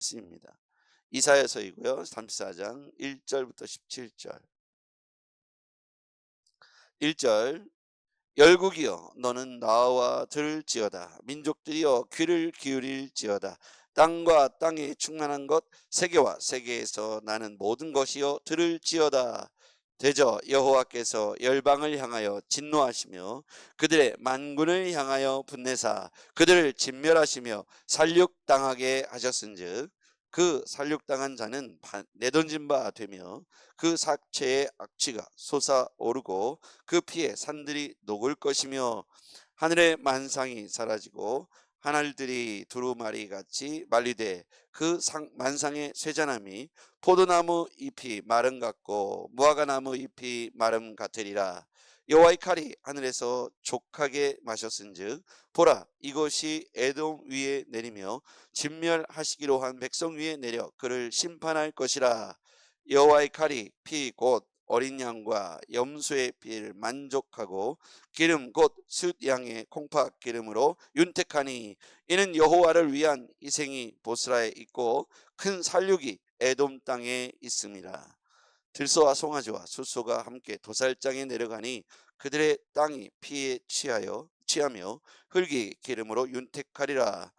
말씀입니다. 이사야서이고요. 34장 1절부터 17절. 1절 열국이여 너는 나와 들을지어다. 민족들이여 귀를 기울일지어다. 땅과 땅에 충만한 것 세계와 세계에서 나는 모든 것이여 들을지어다. 대저 여호와께서 열방을 향하여 진노하시며 그들의 만군을 향하여 분내사 그들을 진멸하시며 살육당하게 하셨은즉 그 살육당한 자는 내던진 바 되며 그 사체의 악취가 솟아오르고 그 피에 산들이 녹을 것이며 하늘의 만상이 사라지고 하늘들이 두루마리 같이 말리되 그 만상의 쇠잔함이 포도나무 잎이 마름 같고 무화과나무 잎이 마름 같으리라. 여호와의 칼이 하늘에서 족하게 마셨은즉 보라 이것이 에돔 위에 내리며 진멸하시기로 한 백성 위에 내려 그를 심판할 것이라. 여호와의 칼이 피 곧 어린 양과 염소의 피를 만족하고 기름 곧 숫양의 콩팥 기름으로 윤택하니 이는 여호와를 위한 희생이 보스라에 있고 큰 살육이 에돔 땅에 있습니다. 들소와 송아지와 숫소가 함께 도살장에 내려가니 그들의 땅이 피에 취하며 흙이 기름으로 윤택하리라.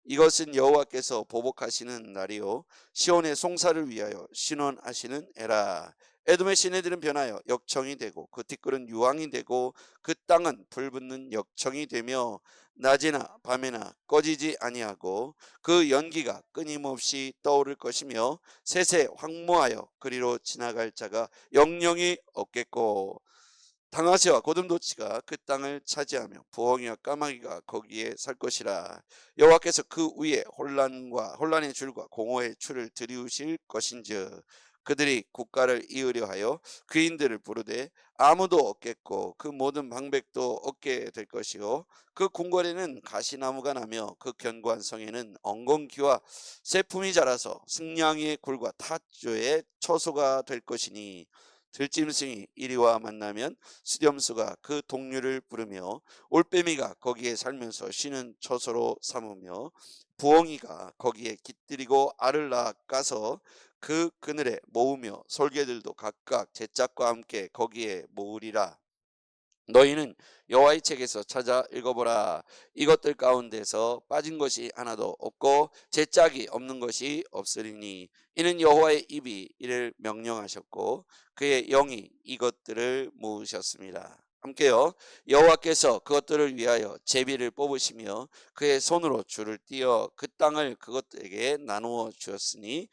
이것은 여호와께서 보복하시는 날이요 시온의 송사를 위하여 신원하시는 에라. 에돔의 시내들은 변하여 역청이 되고 그 티끌은 유황이 되고 그 땅은 불붙는 역청이 되며 낮이나 밤에나 꺼지지 아니하고 그 연기가 끊임없이 떠오를 것이며 세세 황무하여 그리로 지나갈 자가 영영이 없겠고 당아시와 고슴도치가 그 땅을 차지하며 부엉이와 까마귀가 거기에 살 것이라. 여호와께서 그 위에 혼란의 줄과 공허의 줄을 들이우실 것인즉 그들이 국가를 이으려 하여 귀인들을 부르되 아무도 없겠고 그 모든 방백도 없게 될 것이요 그 궁궐에는 가시나무가 나며 그 견고한 성에는 엉겅퀴와 새품이 자라서 승냥이의 굴과 타조의 처소가 될 것이니 들짐승이 이리와 만나면 수렴수가 그 동류를 부르며 올빼미가 거기에 살면서 쉬는 처소로 삼으며 부엉이가 거기에 깃들이고 알을 낳아 까서 그 그늘에 모으며 솔개들도 각각 제 짝과 함께 거기에 모으리라. 너희는 여호와의 책에서 찾아 읽어보라. 이것들 가운데서 빠진 것이 하나도 없고 제 짝이 없는 것이 없으리니 이는 여호와의 입이 이를 명령하셨고 그의 영이 이것들을 모으셨습니다. 함께요. 여호와께서 그것들을 위하여 제비를 뽑으시며 그의 손으로 줄을 띄어 그 땅을 그것들에게 나누어 주었으니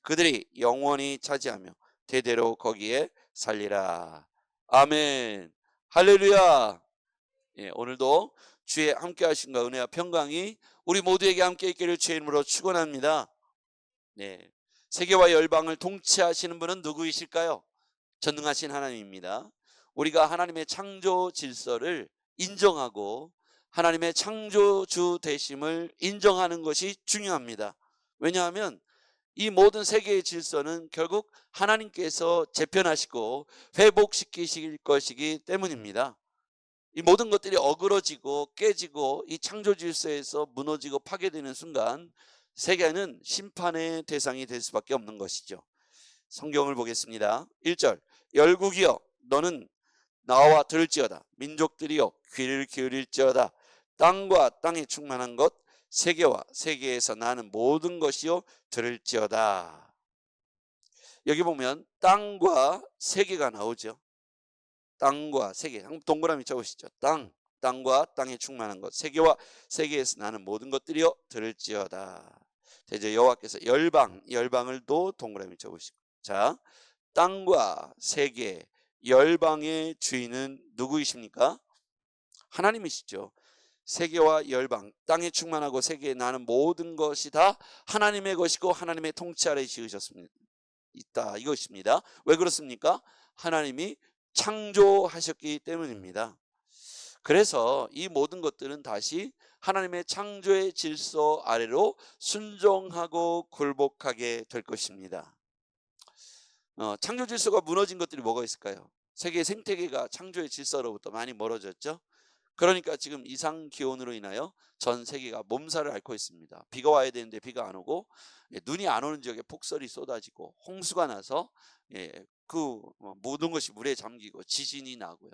그들이 영원히 차지하며 대대로 거기에 살리라. 아멘. 할렐루야. 예, 오늘도 주의 함께 하신과 은혜와 평강이 우리 모두에게 함께 있기를 주의 이름으로 축원합니다. 네, 세계와 열방을 통치하시는 분은 누구이실까요? 전능하신 하나님입니다. 우리가 하나님의 창조 질서를 인정하고 하나님의 창조주 되심을 인정하는 것이 중요합니다. 왜냐하면 이 모든 세계의 질서는 결국 하나님께서 재편하시고 회복시키실 것이기 때문입니다. 이 모든 것들이 어그러지고 깨지고 이 창조 질서에서 무너지고 파괴되는 순간 세계는 심판의 대상이 될 수밖에 없는 것이죠. 성경을 보겠습니다. 1절 열국이여 너는 나와 들을지어다. 민족들이여 귀를 기울일지어다. 땅과 땅에 충만한 것 세계와 세계에서 나는 모든 것이요 들을지어다. 여기 보면 땅과 세계가 나오죠. 땅과 세계. 한번 동그라미 쳐보시죠. 땅과 땅에 충만한 것 세계와 세계에서 나는 모든 것들이요 들을지어다. 대저 여호와께서 열방을도 동그라미 쳐보시고. 자, 땅과 세계 열방의 주인은 누구이십니까? 하나님이시죠. 세계와 열방, 땅에 충만하고 세계에 나는 모든 것이 다 하나님의 것이고 하나님의 통치 아래 지으셨습니다. 있다 이것입니다. 왜 그렇습니까? 하나님이 창조하셨기 때문입니다. 그래서 이 모든 것들은 다시 하나님의 창조의 질서 아래로 순종하고 굴복하게 될 것입니다. 창조 질서가 무너진 것들이 뭐가 있을까요? 세계 생태계가 창조의 질서로부터 많이 멀어졌죠. 그러니까 지금 이상 기온으로 인하여 전 세계가 몸살을 앓고 있습니다. 비가 와야 되는데 비가 안 오고, 눈이 안 오는 지역에 폭설이 쏟아지고 홍수가 나서 모든 것이 물에 잠기고 지진이 나고요.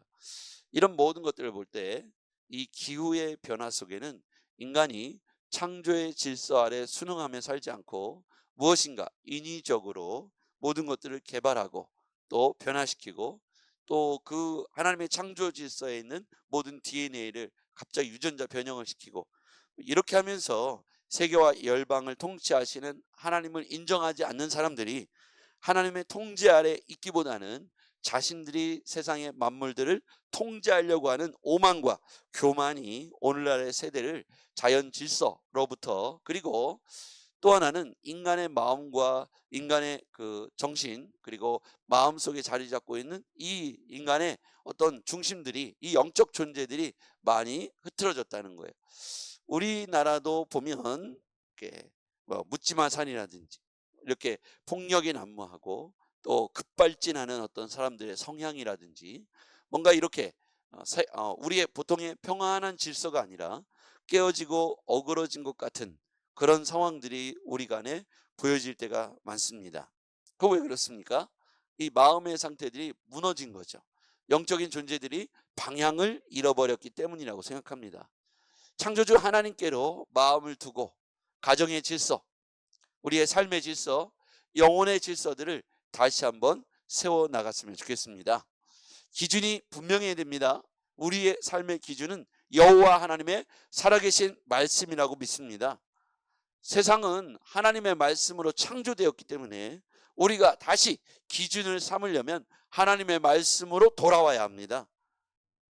이런 모든 것들을 볼 때 이 기후의 변화 속에는 인간이 창조의 질서 아래 순응하며 살지 않고 무엇인가 인위적으로 모든 것들을 개발하고 또 변화시키고, 또 그 하나님의 창조 질서에 있는 모든 DNA를 갑자기 유전자 변형을 시키고, 이렇게 하면서 세계와 열방을 통치하시는 하나님을 인정하지 않는 사람들이 하나님의 통제 아래 있기보다는 자신들이 세상의 만물들을 통제하려고 하는 오만과 교만이 오늘날의 세대를 자연 질서로부터, 그리고 또 하나는 인간의 마음과 인간의 그 정신, 그리고 마음 속에 자리 잡고 있는 이 인간의 어떤 중심들이, 이 영적 존재들이 많이 흐트러졌다는 거예요. 우리나라도 보면 이렇게 묻지마 산이라든지 이렇게 폭력이 난무하고 또 급발진하는 어떤 사람들의 성향이라든지, 뭔가 이렇게 우리의 보통의 평안한 질서가 아니라 깨어지고 어그러진 것 같은 그런 상황들이 우리 간에 보여질 때가 많습니다. 그 왜 그렇습니까? 이 마음의 상태들이 무너진 거죠. 영적인 존재들이 방향을 잃어버렸기 때문이라고 생각합니다. 창조주 하나님께로 마음을 두고 가정의 질서, 우리의 삶의 질서, 영혼의 질서들을 다시 한번 세워나갔으면 좋겠습니다. 기준이 분명해야 됩니다. 우리의 삶의 기준은 여호와 하나님의 살아계신 말씀이라고 믿습니다. 세상은 하나님의 말씀으로 창조되었기 때문에 우리가 다시 기준을 삼으려면 하나님의 말씀으로 돌아와야 합니다.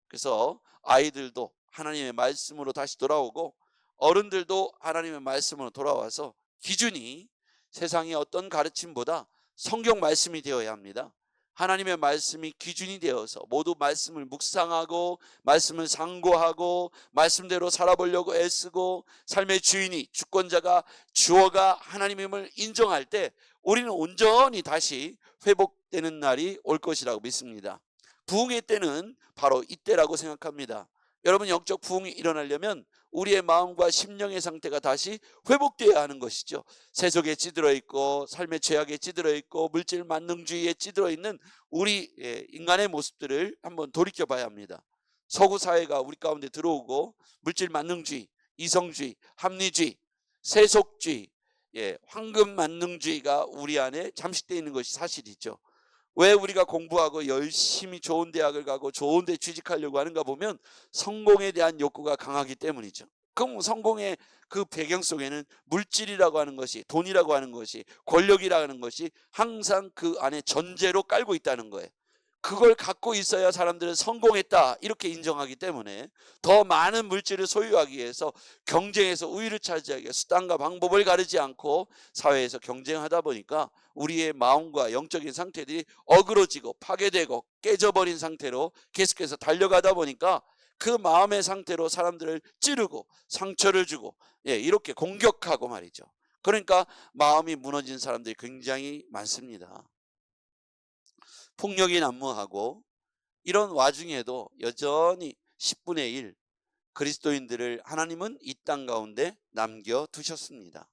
그래서 아이들도 하나님의 말씀으로 다시 돌아오고, 어른들도 하나님의 말씀으로 돌아와서 기준이 세상의 어떤 가르침보다 성경 말씀이 되어야 합니다. 하나님의 말씀이 기준이 되어서 모두 말씀을 묵상하고 말씀을 상고하고 말씀대로 살아보려고 애쓰고, 삶의 주인이 주권자가 주어가 하나님임을 인정할 때 우리는 온전히 다시 회복되는 날이 올 것이라고 믿습니다. 부흥의 때는 바로 이때라고 생각합니다. 여러분, 영적 부흥이 일어나려면 우리의 마음과 심령의 상태가 다시 회복되어야 하는 것이죠. 세속에 찌들어 있고 삶의 죄악에 찌들어 있고 물질 만능주의에 찌들어 있는 우리 인간의 모습들을 한번 돌이켜 봐야 합니다. 서구 사회가 우리 가운데 들어오고 물질 만능주의, 이성주의, 합리주의, 세속주의, 황금 만능주의가 우리 안에 잠식되어 있는 것이 사실이죠. 왜 우리가 공부하고 열심히 좋은 대학을 가고 좋은 데 취직하려고 하는가 보면 성공에 대한 욕구가 강하기 때문이죠. 그럼 성공의 그 배경 속에는 물질이라고 하는 것이, 돈이라고 하는 것이, 권력이라고 하는 것이 항상 그 안에 전제로 깔고 있다는 거예요. 그걸 갖고 있어야 사람들은 성공했다 이렇게 인정하기 때문에 더 많은 물질을 소유하기 위해서 경쟁에서 우위를 차지하기 위해 수단과 방법을 가르지 않고 사회에서 경쟁하다 보니까 우리의 마음과 영적인 상태들이 어그러지고 파괴되고 깨져버린 상태로 계속해서 달려가다 보니까 그 마음의 상태로 사람들을 찌르고 상처를 주고 이렇게 공격하고 말이죠. 그러니까 마음이 무너진 사람들이 굉장히 많습니다. 폭력이 난무하고 이런 와중에도 여전히 10분의 1 그리스도인들을 하나님은 이 땅 가운데 남겨두셨습니다.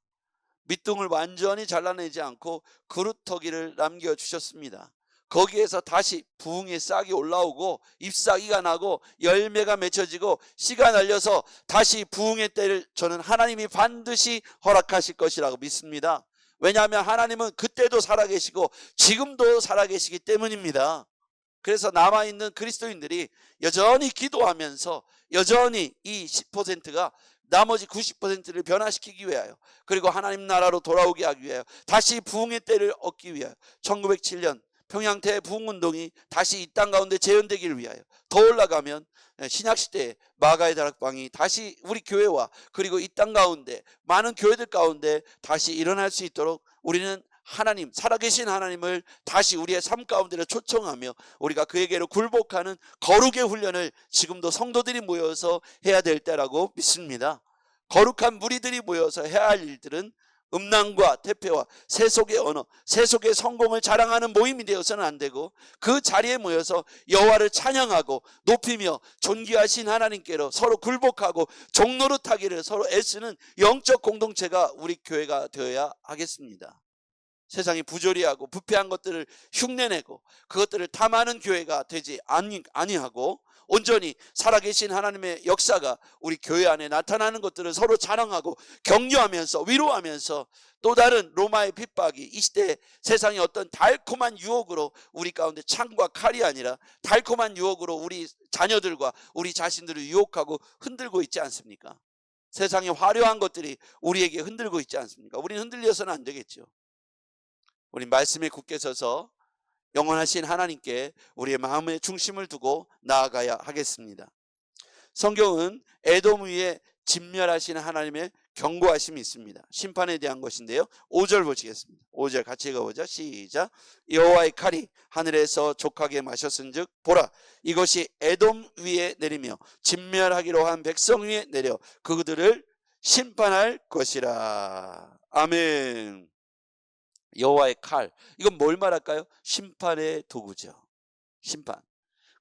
밑둥을 완전히 잘라내지 않고 그루터기를 남겨주셨습니다. 거기에서 다시 부흥의 싹이 올라오고 잎사귀가 나고 열매가 맺혀지고 씨가 날려서 다시 부흥의 때를 저는 하나님이 반드시 허락하실 것이라고 믿습니다. 왜냐하면 하나님은 그때도 살아계시고 지금도 살아계시기 때문입니다. 그래서 남아있는 그리스도인들이 여전히 기도하면서 여전히 이 10%가 나머지 90%를 변화시키기 위하여, 그리고 하나님 나라로 돌아오게 하기 위하여, 다시 부흥의 때를 얻기 위하여 1907년 평양태 부흥운동이 다시 이 땅 가운데 재현되기를 위하여, 더 올라가면 신약시대의 마가의 다락방이 다시 우리 교회와 그리고 이 땅 가운데 많은 교회들 가운데 다시 일어날 수 있도록 우리는 하나님, 살아계신 하나님을 다시 우리의 삶 가운데로 초청하며 우리가 그에게로 굴복하는 거룩의 훈련을 지금도 성도들이 모여서 해야 될 때라고 믿습니다. 거룩한 무리들이 모여서 해야 할 일들은 음란과 태폐와 세속의 언어, 세속의 성공을 자랑하는 모임이 되어서는 안 되고, 그 자리에 모여서 여호와를 찬양하고 높이며 존귀하신 하나님께로 서로 굴복하고 종노릇하기를 서로 애쓰는 영적 공동체가 우리 교회가 되어야 하겠습니다. 세상이 부조리하고 부패한 것들을 흉내내고 그것들을 탐하는 교회가 되지 아니하고, 온전히 살아계신 하나님의 역사가 우리 교회 안에 나타나는 것들을 서로 자랑하고 격려하면서 위로하면서, 또 다른 로마의 핍박이 이 시대 세상의 어떤 달콤한 유혹으로 우리 가운데 창과 칼이 아니라 달콤한 유혹으로 우리 자녀들과 우리 자신들을 유혹하고 흔들고 있지 않습니까? 세상의 화려한 것들이 우리에게 흔들고 있지 않습니까? 우리는 흔들려서는 안 되겠죠. 우리 말씀에 굳게 서서 영원하신 하나님께 우리의 마음의 중심을 두고 나아가야 하겠습니다. 성경은 에돔 위에 진멸하시는 하나님의 경고하심이 있습니다. 심판에 대한 것인데요, 5절 보시겠습니다. 5절 같이 읽어보죠. 시작. 여호와의 칼이 하늘에서 족하게 마셨은즉 보라, 이것이 에돔 위에 내리며 진멸하기로 한 백성 위에 내려 그들을 심판할 것이라. 아멘. 여호와의 칼, 이건 뭘 말할까요? 심판의 도구죠. 심판.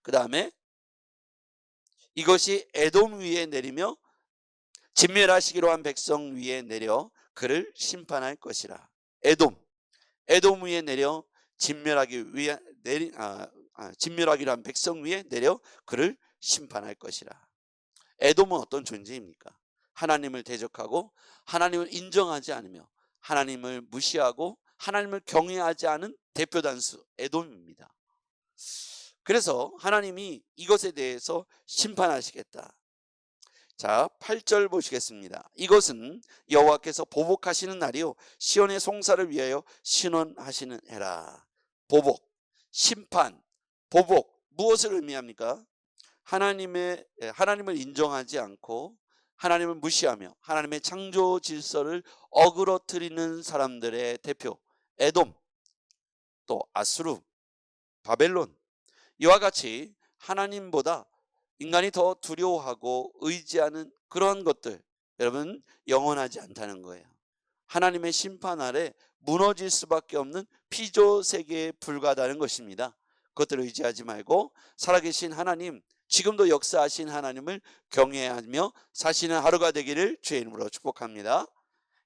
그 다음에 이것이 에돔 위에 내리며 진멸하시기로 한 백성 위에 내려 그를 심판할 것이라. 에돔 위에 내려 진멸하기로 한 백성 위에 내려 그를 심판할 것이라. 에돔은 어떤 존재입니까? 하나님을 대적하고 하나님을 인정하지 않으며 하나님을 무시하고 하나님을 경외하지 않은 대표 단수 에돔입니다. 그래서 하나님이 이것에 대해서 심판하시겠다. 자, 8절 보시겠습니다. 이것은 여호와께서 보복하시는 날이요 시온의 송사를 위하여 신원하시는 해라. 보복, 심판, 보복, 무엇을 의미합니까? 하나님을 인정하지 않고 하나님을 무시하며 하나님의 창조 질서를 어그러뜨리는 사람들의 대표 에돔, 또 아수르, 바벨론, 이와 같이 하나님보다 인간이 더 두려워하고 의지하는 그런 것들, 여러분 영원하지 않다는 거예요. 하나님의 심판 아래 무너질 수밖에 없는 피조 세계에 불과하다는 것입니다. 그것들을 의지하지 말고 살아계신 하나님, 지금도 역사하신 하나님을 경외하며 사시는 하루가 되기를 주의 이름으로 축복합니다.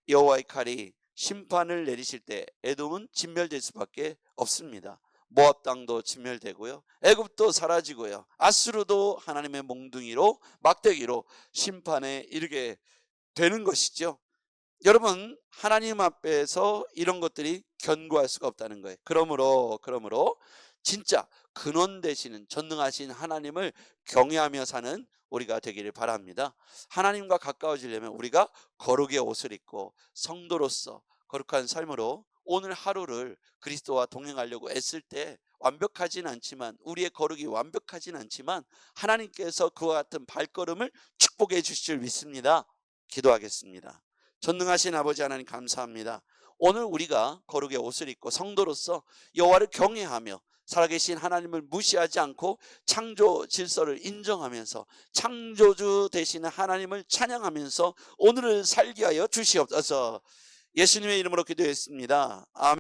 여호와의 칼이 심판을 내리실 때 에돔은 진멸될 수밖에 없습니다. 모압 땅도 진멸되고요, 애굽도 사라지고요, 아수르도 하나님의 몽둥이로 막대기로 심판에 이르게 되는 것이죠. 여러분, 하나님 앞에서 이런 것들이 견고할 수가 없다는 거예요. 그러므로 진짜 근원 되시는 전능하신 하나님을 경외하며 사는 우리가 되기를 바랍니다. 하나님과 가까워지려면 우리가 거룩의 옷을 입고 성도로서 거룩한 삶으로 오늘 하루를 그리스도와 동행하려고 애쓸 때 완벽하진 않지만, 우리의 거룩이 완벽하진 않지만 하나님께서 그와 같은 발걸음을 축복해 주실 줄 믿습니다. 기도하겠습니다. 전능하신 아버지 하나님, 감사합니다. 오늘 우리가 거룩의 옷을 입고 성도로서 여호와를 경외하며 살아계신 하나님을 무시하지 않고 창조 질서를 인정하면서 창조주 되시는 하나님을 찬양하면서 오늘을 살게 하여 주시옵소서. 예수님의 이름으로 기도했습니다. 아멘.